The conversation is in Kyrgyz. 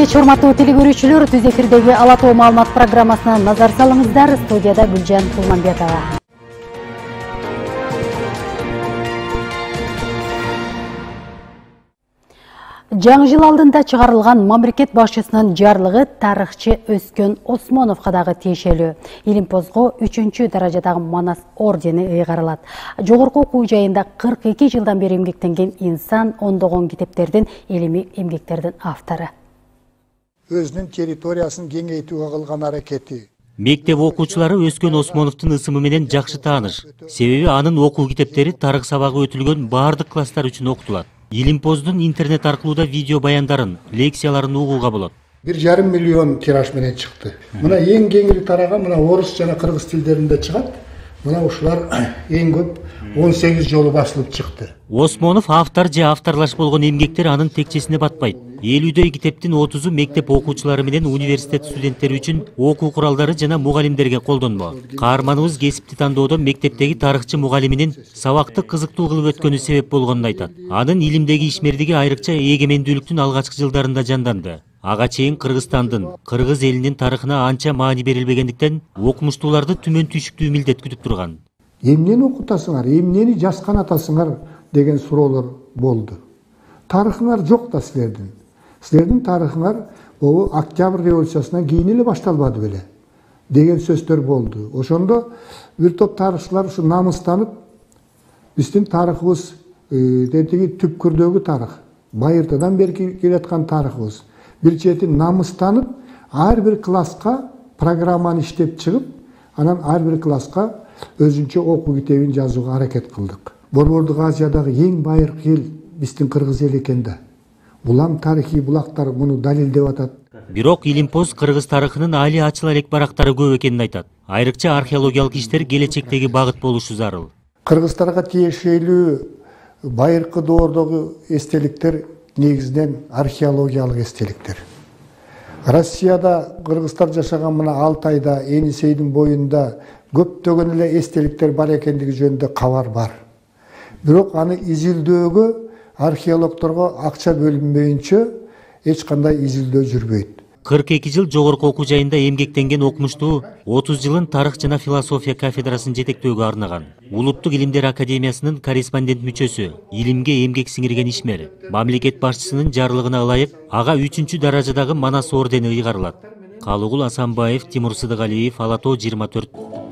кеч, урматтуу телекөрүүчүлөр, түз эфирдеги Ала Тоо маалымат программасына назар салыңыздар. Студияда Гүлжан Кулманбетова. Жаңы жыл алдында чыгарылган мамлекет башчысынын жарлыгы тарыхчы Өскөн Осмоновго дагы тиешелүү. Илимпозго 3-чү даражадагы Манас ордени ыйгарылат. Жогорку окуу жайында 42 жылдан бери эмгектенген инсан ондогон китептердин, илимий эмгектердин автору. Өзүнүн территориясын кеңейтүүгө кылган аракети. Мектеп окуучулары Өскөн Осмоновдун ысымы менен жакшы тааныш. Себеби анын окуу китептери тарых сабагы өтүлгөн баардык класстар үчүн окутулат. Илимпоздун интернет аркылуу да видео баяндарын, лекцияларын угууга болот. 1,5 миллион тираж менен чыкты. Мына эң кеңири тараган мына орус жана кыргыз тилдеринде чыгат. Мына ушулар эң көп 18 жолу басылып чыкты. Осмонов автор же авторлаш болгон эмгектер анын текчесине батпайт. 50дөй китептин 30-у мектеп окуучулары менен университет студенттери үчүн окуу куралдары жана мугалимдерге колдонмо. Каарманыбыз кесипти тандоодо мектептеги тарыхчы мугалиминин сабакты кызыктуу кылып өткөнү себеп болгонун айтат. Анын илимдеги ишмердиги айрыкча эгемендүүлүктүн алгачкы жылдарында жанданды. Ага чейин Кыргызстандын, кыргыз элинин тарыхына анча маани берилбегендиктен окумуштууларды түмөн түйшүктүү милдет күтүп турган. Эмнени окутасыңар, эмнени жаскан атасыңар деген суроолор болду. Тарыхыңар жок да силердин. Силердин тарыхыңар бул Октябрь революциясынан кийин эле башталбады беле деген сөздөр болду. Ошондо бир топ тарыхчылар ушу намыстанып, биздин тарыхыбыз тетиги түпкүрдөгү тарых, байыртадан бери келаткан тарыхыбыз. Bir чети намыстанып, ар бир класска программаны иштеп чыгып, анан ар бир класска өзүнчө окуу китебин жазууга аракет кылдык. Борбордук Азиядагы эң байыркы эл биздин кыргыз эл экен да. Булам тарыхый булактар муну далилдеп атат. Бирок Илимпоз кыргыз тарыхынын али ачыла элек барактары көп экенин айтат. Айрыкча археологиялык иштер келечектеги багыт болушу зарыл. Кыргыздарга тиешелүү байыркы доордогу эстеликтер негизинен археологиялык эстеликтер. Россияда кыргыздар жашаган мына Алтайда, Енисейдин боюнда көптөгөн эле эстеликтер бар экендиги жөнүндө кабар бар. Бирок аны изилдөөгө археологторго акча бөлүнбөйүнчө эч кандай изилдөө жүрбөйт. 42 жыл жогорку окуу жайында эмгектенген окумуштуу 30 жылын тарых жана философия кафедрасын жетектөөгө арнаган. Улуттук илимдер академиясынын корреспондент мүчөсү, илимге эмгек сиңирген ишмер. Мамлекет башчысынын жарлыгына ылайык ага 3-чү даражадагы Манас ордени ыйгарылат. Калыгул Асанбаев, Тимур Сыдыгалиев, Ала Тоо 24.